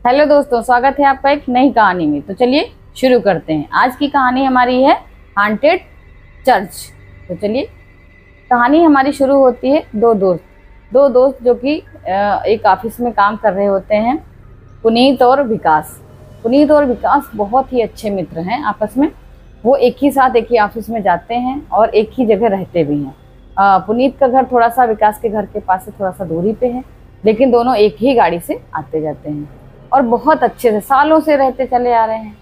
Hello दोस्तों, स्वागत है आपका एक नई कहानी में। तो चलिए शुरू करते हैं। आज की कहानी हमारी है हांटेड चर्च। तो चलिए, कहानी हमारी शुरू होती है दो दोस्त जो कि एक ऑफिस में काम कर रहे होते हैं, पुनीत और विकास। पुनीत और विकास बहुत ही अच्छे मित्र हैं आपस में। वो एक ही साथ एक ही ऑफिस में जाते हैं और एक ही जगह रहते भी हैं। पुनीत का घर थोड़ा सा विकास के घर के पास से थोड़ा सा दूरी पे है, लेकिन दोनों एक ही गाड़ी से आते जाते हैं और बहुत अच्छे से सालों से रहते चले आ रहे हैं।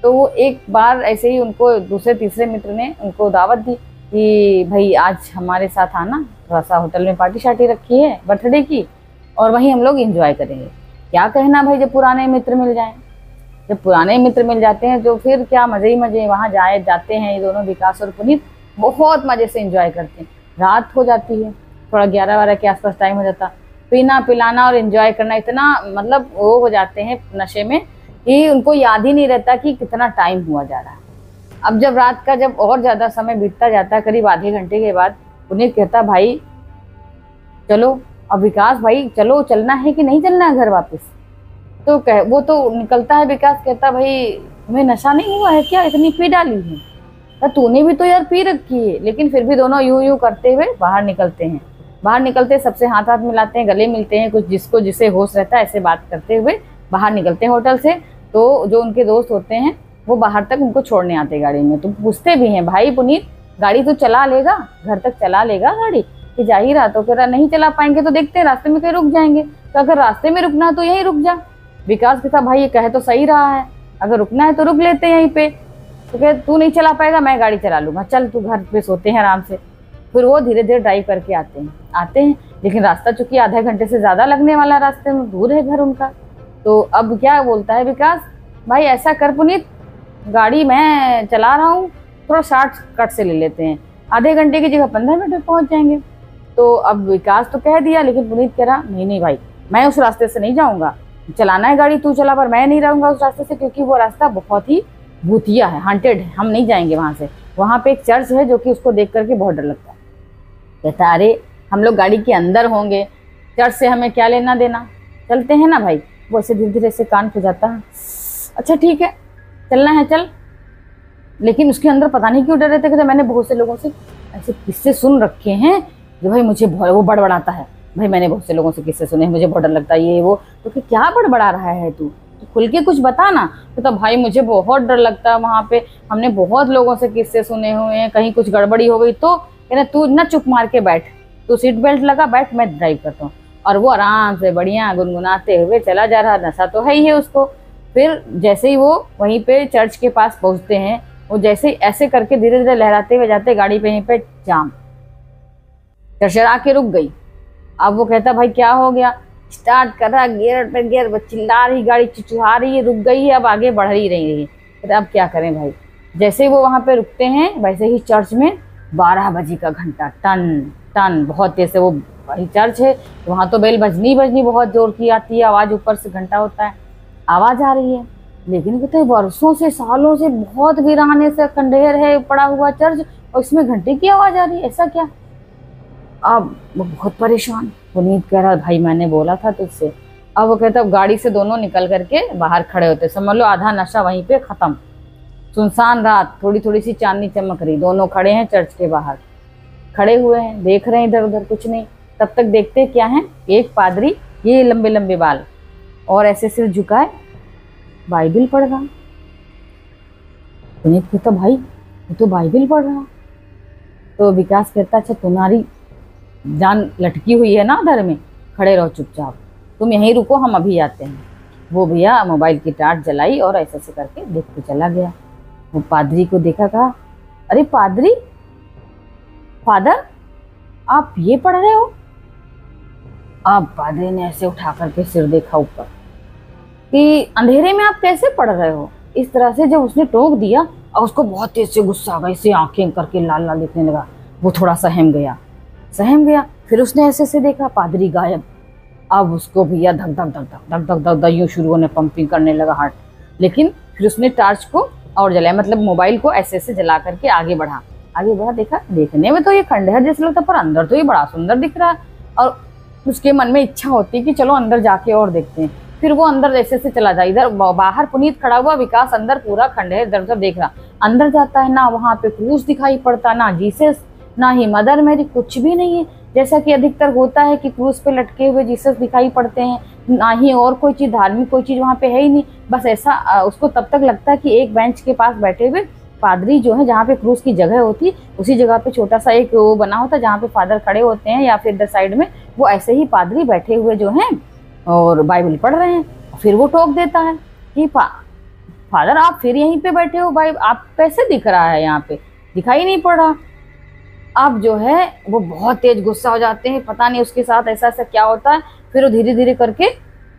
तो वो एक बार ऐसे ही उनको दूसरे तीसरे मित्र ने उनको दावत दी कि भाई आज हमारे साथ आना, थोड़ा सा होटल में पार्टी शार्टी रखी है बर्थडे की और वहीं हम लोग एंजॉय करेंगे। क्या कहना भाई, जब पुराने मित्र मिल जाएं, जब पुराने मित्र मिल जाते हैं तो फिर क्या मजे ही मजे। वहाँ जाते हैं ये दोनों, विकास और पुनीत, बहुत मजे से एंजॉय करते हैं। रात हो जाती है, थोड़ा 11-12 के आसपास टाइम हो जाता। पीना पिलाना और एंजॉय करना, इतना मतलब वो हो जाते हैं नशे में कि उनको याद ही नहीं रहता कि कितना टाइम हुआ जा रहा है। अब जब रात का जब और ज़्यादा समय बीतता जाता है, करीब आधे घंटे के बाद पुनीत कहता भाई चलो। अब विकास भाई चलो, चलना है कि नहीं चलना है घर वापस? तो वो तो निकलता है। विकास कहता भाई तुम्हें नशा नहीं हुआ है क्या, इतनी पी डाली है? तूने भी तो यार पी रखी है। लेकिन फिर भी दोनों यूं करते हुए बाहर निकलते हैं। बाहर निकलते सबसे हाथ हाथ मिलाते हैं, गले मिलते हैं, कुछ जिसको जिसे होश रहता है ऐसे बात करते हुए बाहर निकलते हैं होटल से। तो जो उनके दोस्त होते हैं वो बाहर तक उनको छोड़ने आते हैं गाड़ी में। तो पूछते भी हैं भाई पुनीत गाड़ी तो चला लेगा, घर तक चला लेगा गाड़ी? कि जा ही रहा। तो कह रहा नहीं चला पाएंगे तो देखते हैं, रास्ते में कहीं रुक जाएंगे। तो अगर रास्ते में रुकना तो यहीं रुक जा। विकास कहता भाई ये कहे तो सही रहा है, अगर रुकना है तो रुक लेते हैं यहीं पे। तो कह तू नहीं चला पाएगा, मैं गाड़ी चला लूंगा, चल तू घर पे सोते हैं आराम से। फिर वो धीरे धीरे ड्राइव करके आते हैं। लेकिन रास्ता चूंकि आधे घंटे से ज्यादा लगने वाला, रास्ते में दूर है घर उनका। तो अब क्या बोलता है विकास, भाई ऐसा कर पुनीत, गाड़ी मैं चला रहा हूँ, थोड़ा शॉर्ट कट से ले लेते हैं, आधे घंटे की जगह 15 मिनट में पहुंच जाएंगे। तो अब विकास तो कह दिया, लेकिन पुनीत कह रहा नहीं भाई, मैं उस रास्ते से नहीं जाऊंगा, चलाना है गाड़ी तू चला, पर मैं नहीं रहूंगा उस रास्ते से, क्योंकि वो रास्ता बहुत ही भूतिया है, हांटेड है, हम नहीं जाएंगे वहां से। वहां पे एक चर्च है जो कि उसको देख करके बहुत डर लगता है। कहता अरे हम लोग गाड़ी के अंदर होंगे, चर्च से हमें क्या लेना देना, चलते हैं ना भाई। वो ऐसे धीरे धीरे से कान खुजाता है, अच्छा ठीक है चलना है चल। लेकिन उसके अंदर पता नहीं क्यों डर रहे थे। कहते मैंने बहुत से लोगों से ऐसे किस्से सुन रखे हैं जो भाई मुझे वो बड़बड़ाता है। भाई मैंने बहुत से लोगों से किस्से सुने हैं, मुझे बहुत डर लगता है ये वो। तो क्या बड़बड़ा रहा है तू, खुल के कुछ बता ना। तो भाई मुझे बहुत डर लगता है, वहाँ पे हमने बहुत लोगों से किस्से सुने हुए हैं, कहीं कुछ गड़बड़ी हो गई तो। कहना तू ना चुप मार के बैठ, तू सीट बेल्ट लगा बैठ, मैं ड्राइव करता हूँ। और वो आराम से बढ़िया गुनगुनाते हुए चला जा रहा। नशा तो है ही है उसको। फिर जैसे ही वो वहीं पे चर्च के पास पहुंचते हैं, वो जैसे ही ऐसे करके धीरे धीरे लहराते हुए जाते, गाड़ी पे यहीं पे जाम चरचरा के रुक गई। अब वो कहता भाई क्या हो गया, स्टार्ट कर रहा, गियर पे गियर, चिल्ला रही गाड़ी, चिचिहा रही है, रुक गई है, अब आगे बढ़ ही रही है। कहते अब क्या करें भाई। जैसे ही वो वहां पे रुकते हैं, वैसे ही चर्च में 12 बजे का घंटा टन टन बहुत तेज से, वो वही चर्च है तो वहां तो बेल बजनी बहुत जोर की आती है आवाज, ऊपर से घंटा होता है, आवाज आ रही है। लेकिन कहते हैं वर्षों से सालों से बहुत वीराने से खंडहर है पड़ा हुआ चर्च, और इसमें घंटे की आवाज आ रही है, ऐसा क्या? अब वो बहुत परेशान। पुनीत कह रहा भाई मैंने बोला था तुझसे। अब वो कहता गाड़ी से दोनों निकल करके बाहर खड़े होते, समझ लो आधा नशा वहीं पे खत्म। सुनसान रात, थोड़ी थोड़ी सी चांदनी चमक रही, दोनों खड़े हैं चर्च के बाहर, खड़े हुए हैं, देख रहे हैं इधर उधर, कुछ नहीं। तब तक देखते क्या है, एक पादरी, ये लंबे लंबे बाल और ऐसे सिर झुकाए बाइबिल पढ़ रहा। पुनीत कहता भाई ये तो बाइबिल पढ़ रहा। तो विकास कहता अच्छा तुम्हारी जान लटकी हुई है ना उधर में, खड़े रहो चुपचाप, तुम यहीं रुको, हम अभी आते हैं। वो भैया मोबाइल की टार्च जलाई और ऐसे ऐसे करके देखते चला गया। वो पादरी को देखा, कहा अरे पादरी, फादर आप ये पढ़ रहे हो? अब पादरी ने ऐसे उठा करके सिर देखा ऊपर कि अंधेरे में आप कैसे पढ़ रहे हो। इस तरह से जब उसने टोक दिया और उसको बहुत तेज से गुस्सा आ गया, इसे आंखें करके लाल लाल दिखने लगा। वो थोड़ा सहम गया। फिर उसने ऐसे से देखा, पादरी गायब। अब उसको भैया धक धक धक धक धक धक धक यूं शुरू होने, पंपिंग करने लगा हार्ट। लेकिन फिर उसने टार्च को और जलाया, मतलब मोबाइल को ऐसे ऐसे जला करके आगे बढ़ा, देखा देखने में तो ये खंडहर जैसा लगता, पर अंदर तो ये बड़ा सुंदर दिख रहा है। और उसके मन में इच्छा होती है कि चलो अंदर जाके और देखते हैं। फिर वो अंदर जैसे से चला जाए। इधर बाहर पुनीत खड़ा हुआ, विकास अंदर पूरा खंडहर इधर उधर देख रहा। अंदर जाता है ना, वहां पे क्रूस दिखाई पड़ता, ना जीसस ना ही मदर मैरी, कुछ भी नहीं है। जैसा कि अधिकतर होता है कि क्रूस पे लटके हुए जीसस दिखाई पड़ते हैं, ना ही और कोई चीज धार्मिक कोई चीज वहां पे है ही नहीं। बस ऐसा उसको तब तक लगता है कि एक बेंच के पास बैठे हुए पादरी जो है, जहाँ पे क्रूस की जगह होती, उसी जगह पे छोटा सा एक वो बना होता है जहाँ पे फादर खड़े होते हैं, या फिर इधर साइड में वो ऐसे ही पादरी बैठे हुए जो हैं और बाइबल पढ़ रहे हैं। फिर वो टोक देता है कि फादर आप फिर यहीं पे बैठे हो, बाइबल आप कैसे दिख रहा है, यहाँ पे दिखाई नहीं पड़ रहा। अब जो है वो बहुत तेज गुस्सा हो जाते हैं, पता नहीं उसके साथ ऐसा ऐसा क्या होता है। फिर वो धीरे धीरे करके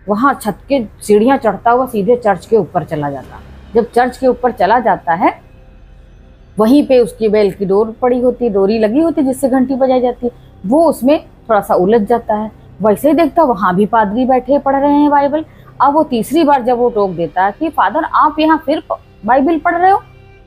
वहाँ छत के सीढ़ियाँ चढ़ता हुआ सीधे चर्च के ऊपर चला जाता। जब चर्च के ऊपर चला जाता है, वहीं पे उसकी बेल की डोर पड़ी होती, डोरी लगी होती जिससे घंटी बजाई जाती है। वो उसमें थोड़ा सा उलझ जाता है। वैसे ही देखता वहां भी पादरी बैठे पढ़ रहे हैं बाइबल। अब वो तीसरी बार जब वो टोक देता है कि फादर आप यहाँ फिर बाइबल पढ़ रहे हो,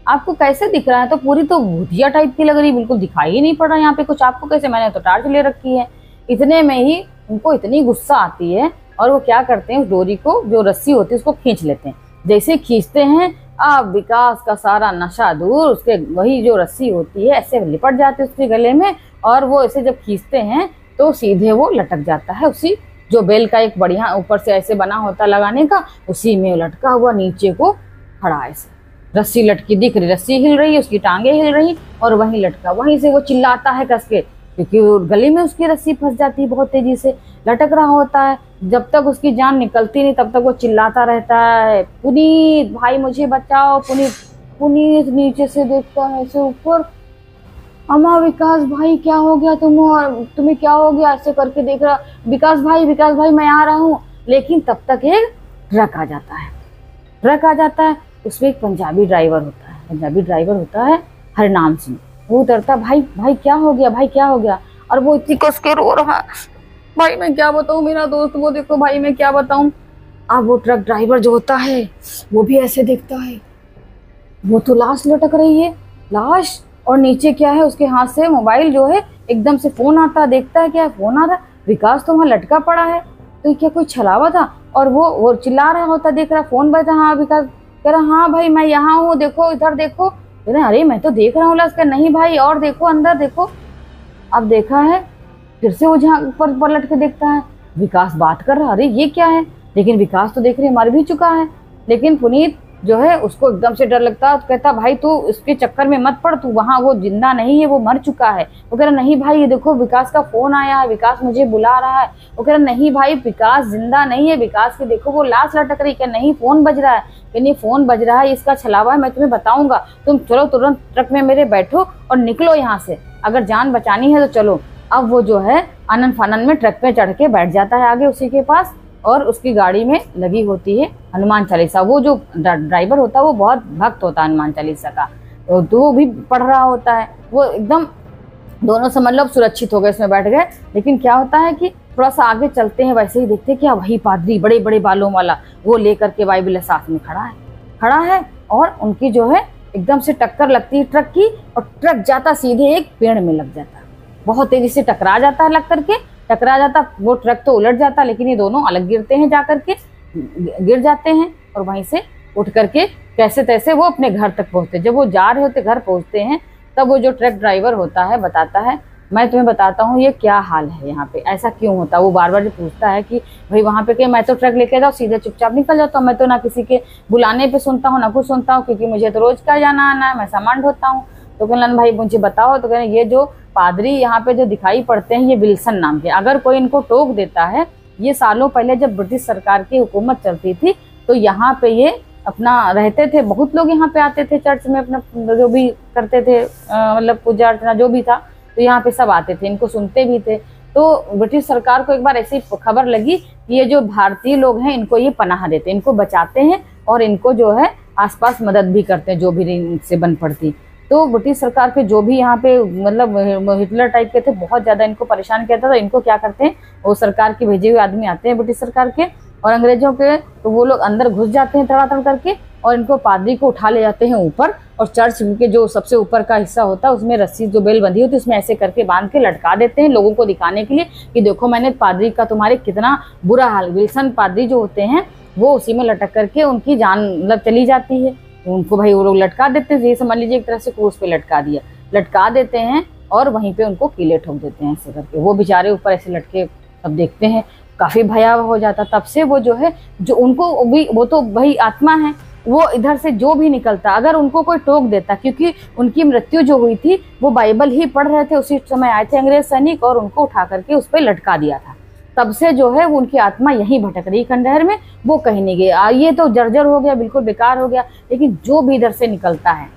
आपको कैसे दिख रहा है, तो पूरी तो भूतिया टाइप की लग रही, बिल्कुल दिखाई ही नहीं पड़ रहा यहाँ पे कुछ, आपको कैसे, मैंने तो टार्च ले रखी है। इतने में ही उनको इतनी गुस्सा आती है और वो क्या करते हैं, उस डोरी को जो रस्सी होती है उसको खींच लेते हैं। जैसे खींचते हैं, अब विकास का सारा नशा दूर, उसके वही जो रस्सी होती है ऐसे लिपट जाती है उसके गले में, और वो ऐसे जब खींचते हैं तो सीधे वो लटक जाता है उसी जो बेल का एक बढ़िया ऊपर से ऐसे बना होता लगाने का, उसी में लटका हुआ नीचे को खड़ा है। ऐसे रस्सी लटकी दिख रही, रस्सी हिल रही है, उसकी टांगे हिल रही, और वहीं लटका, वहीं से वो चिल्लाता है कस के, क्योंकि गले में उसकी रस्सी फंस जाती है, बहुत तेजी से लटक रहा होता है। जब तक उसकी जान निकलती नहीं तब तक वो चिल्लाता रहता है, पुनीत भाई मुझे बचाओ, पुनीत। पुनीत नीचे से देखता है ऐसे ऊपर, अम्मा विकास भाई क्या हो गया तुम्हें क्या हो गया, ऐसे करके देख रहा, विकास भाई मैं आ रहा हूँ। लेकिन तब तक एक ट्रक आ जाता है, ट्रक आ जाता है, उसमें एक पंजाबी ड्राइवर होता है हरनाम सिंह। वो उतरता, भाई क्या हो गया, और वो इतनी कस के रो रहा, भाई मैं क्या बताऊं मेरा दोस्त, वो देखो भाई मैं क्या बताऊं। अब वो ट्रक ड्राइवर जो होता है वो भी ऐसे देखता है, वो तो लाश लटक रही है, लाश, और नीचे क्या है, उसके हाथ से मोबाइल जो है, एकदम से फोन आता, देखता है क्या फोन आ रहा, विकास तो वहाँ लटका पड़ा है, तो क्या कोई छलावा था, और वो चिल्ला रहा होता, देख रहा फोन बजा, हाँ विकास कह रहा, हाँ भाई मैं यहाँ हूँ, देखो इधर देखो, अरे मैं तो देख रहा हूँ लाश का, नहीं भाई और देखो अंदर देखो। अब देखा है, फिर से वो जहाँ ऊपर पलट के देखता है, विकास बात कर रहा, अरे ये क्या है, लेकिन विकास तो देख रहे मर भी चुका है। लेकिन पुनीत जो है उसको एकदम से डर लगता है, कहता भाई तू इसके चक्कर में मत पड़, तू वहाँ वो जिंदा नहीं है, वो मर चुका है। वो कह रहा नहीं भाई ये देखो विकास का फोन आया है, विकास मुझे बुला रहा है। वो कह रहा नहीं भाई विकास जिंदा नहीं है, विकास के देखो वो लाश लटक रही, क्या नहीं फोन बज रहा है, कि नहीं फोन बज रहा है, इसका छलावा है, मैं तुम्हें बताऊंगा, तुम चलो तुरंत ट्रक में मेरे बैठो और निकलो यहाँ से, अगर जान बचानी है तो चलो। अब वो जो है आनन फानन में ट्रक पे चढ़ के बैठ जाता है आगे उसी के पास, और उसकी गाड़ी में लगी होती है हनुमान चालीसा। वो जो ड्राइवर होता है वो बहुत भक्त होता है हनुमान चालीसा का, तो वो भी पढ़ रहा होता है। वो एकदम दोनों समझ लो सुरक्षित हो गए, इसमें बैठ गए। लेकिन क्या होता है कि थोड़ा सा आगे चलते हैं, वैसे ही देखते हैं क्या वही पादरी बड़े बड़े बालों वाला, वो लेकर के बाइबल साथ में खड़ा है, और उनकी जो है एकदम से टक्कर लगती है ट्रक की, और ट्रक जाता सीधे एक पेड़ में लग जाता है, बहुत तेजी से टकरा जाता है, लग करके टकरा जाता, वो ट्रक तो उलट जाता, लेकिन ये दोनों अलग गिरते हैं, जा करके गिर जाते हैं, और वहीं से उठ करके कैसे तैसे वो अपने घर तक पहुंचते। जब वो जा रहे होते घर पहुंचते हैं, तब वो जो ट्रक ड्राइवर होता है बताता है, मैं तुम्हें बताता हूँ ये क्या हाल है यहाँ पे, ऐसा क्यों होता है। वो बार बार जो पूछता है कि भाई वहाँ पे क्या, मैं तो ट्रक लेके जाऊँ सीधे चुपचाप निकल जाता हूँ, मैं तो ना किसी के बुलाने पे सुनता हूँ ना कुछ सुनता हूँ, क्योंकि मुझे तो रोज का जाना आना है, मैं सामान ढोता हूँ। तो कहलन भाई मुझे बताओ, तो कहने ये जो पादरी यहाँ पे जो दिखाई पड़ते हैं ये विल्सन नाम के, अगर कोई इनको टोक देता है, ये सालों पहले जब ब्रिटिश सरकार की हुकूमत चलती थी तो यहाँ पे ये अपना रहते थे, बहुत लोग यहाँ पे आते थे चर्च में अपना जो भी करते थे, मतलब पूजा अर्चना जो भी था, तो यहाँ पे सब आते थे, इनको सुनते भी थे। तो ब्रिटिश सरकार को एक बार ऐसी खबर लगी कि ये जो भारतीय लोग हैं इनको ये पनाह देते, इनको बचाते हैं, और इनको जो है आसपास मदद भी करते हैं जो भी इनसे बन पड़ती। तो ब्रिटिश सरकार के जो भी यहाँ पे मतलब हिटलर टाइप के थे, बहुत ज़्यादा इनको परेशान किया था, तो इनको क्या करते हैं, वो सरकार के भेजे हुए आदमी आते हैं ब्रिटिश सरकार के और अंग्रेजों के, तो वो लोग अंदर घुस जाते हैं तड़ातड़ करके, और इनको पादरी को उठा ले जाते हैं ऊपर, और चर्च के जो सबसे ऊपर का हिस्सा होता है उसमें रस्सी जो बेल बंधी होती है उसमें ऐसे करके बांध के लटका देते हैं, लोगों को दिखाने के लिए कि देखो मैंने पादरी का तुम्हारे कितना बुरा हाल। विल्सन पादरी जो होते हैं वो उसी में लटक करके उनकी जान मतलब चली जाती है, उनको भाई वो लोग लटका देते हैं। ये समझ लीजिए एक तरह से क्रूस पे लटका दिया, लटका देते हैं और वहीं पे उनको कीले ठोक देते हैं ऐसे करके। वो बेचारे ऊपर ऐसे लटके सब देखते हैं, काफी भयावह हो जाता। तब से वो जो है जो उनको भी, वो तो भाई आत्मा है, वो इधर से जो भी निकलता अगर उनको कोई टोक देता, क्योंकि उनकी मृत्यु जो हुई थी वो बाइबल ही पढ़ रहे थे, उसी समय आए थे अंग्रेज सैनिक और उनको उठा करके उस पर लटका दिया था। तब से जो है वो उनकी आत्मा यहीं भटक रही खंडहर में, वो कहीं नहीं गई। ये तो जर्जर हो गया, बिल्कुल बेकार हो गया। लेकिन जो भी इधर से निकलता है,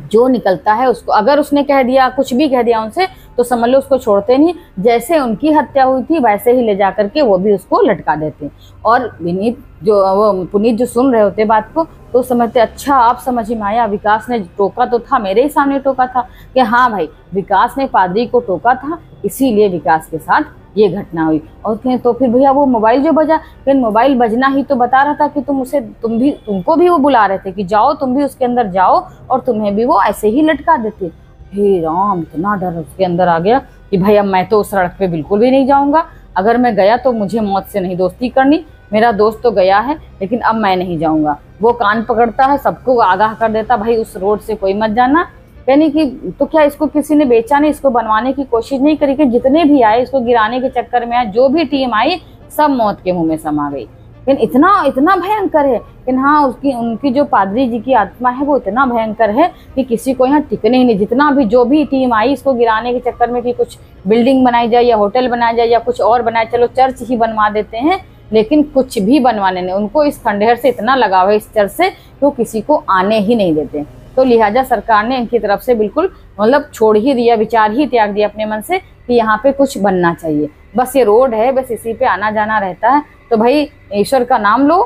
जो निकलता है उसको अगर उसने कह दिया, कुछ भी कह दिया उनसे, तो समझ लो उसको छोड़ते नहीं। जैसे उनकी हत्या हुई थी वैसे ही ले जा करके वो भी उसको लटका देते। और विनीत जो वो पुनीत जो सुन रहे होते बात को तो समझते अच्छा आप समझ में आया, विकास ने टोका तो था, मेरे ही सामने टोका था कि हाँ भाई विकास ने पादरी को टोका था, इसीलिए विकास के साथ ये घटना हुई। और कहें तो फिर भैया वो मोबाइल जो बजा, लेकिन मोबाइल बजना ही तो बता रहा था कि तुमको भी वो बुला रहे थे कि जाओ तुम भी उसके अंदर जाओ और तुम्हें भी वो ऐसे ही लटका देते। हे राम, इतना डर उसके अंदर आ गया कि भाई अब मैं तो उस सड़क पे बिल्कुल भी नहीं जाऊंगा, अगर मैं गया तो मुझे मौत से नहीं दोस्ती करनी, मेरा दोस्त तो गया है लेकिन अब मैं नहीं जाऊंगा। वो कान पकड़ता है, सबको आगाह कर देता भाई उस रोड से कोई मत जाना। यानी कि तो क्या इसको किसी ने बेचा नहीं, इसको बनवाने की कोशिश नहीं करी कि जितने भी आए इसको गिराने के चक्कर में आए, जो भी टीम आई सब मौत के मुंह में समा गई। लेकिन इतना भयंकर है कि हाँ उनकी जो पादरी जी की आत्मा है वो इतना भयंकर है कि किसी को यहाँ टिकने ही नहीं। जितना भी जो भी टीम आई इसको गिराने के चक्कर में कि कुछ बिल्डिंग बनाई जाए या होटल बनाया जाए या कुछ और बनाए, चलो चर्च ही बनवा देते हैं, लेकिन कुछ भी बनवाने नहीं। उनको इस खंडहर से इतना लगाव है, इस चर्च से, तो किसी को आने ही नहीं देते। तो लिहाजा सरकार ने इनकी तरफ से बिल्कुल मतलब छोड़ ही दिया, विचार ही त्याग दिया अपने मन से कि यहाँ पे कुछ बनना चाहिए। बस ये रोड है, बस इसी पे आना जाना रहता है, तो भाई ईश्वर का नाम लो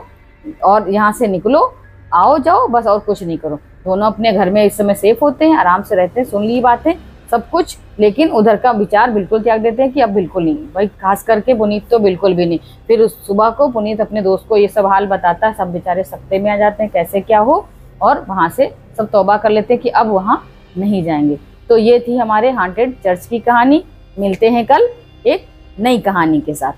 और यहाँ से निकलो, आओ जाओ, बस और कुछ नहीं करो। दोनों अपने घर में इस समय सेफ होते हैं, आराम से रहते हैं, सुन ली बातें सब कुछ, लेकिन उधर का विचार बिल्कुल त्याग देते हैं कि अब बिल्कुल नहीं भाई। खास करके पुनीत तो बिल्कुल भी नहीं। फिर उस सुबह को पुनीत अपने दोस्त को ये सब हाल बताता है, सब बेचारे सख्ते में आ जाते हैं कैसे क्या हो, और वहाँ से सब तौबा कर लेते हैं कि अब वहाँ नहीं जाएंगे। तो ये थी हमारे हांटेड चर्च की कहानी। मिलते हैं कल एक नई कहानी के साथ।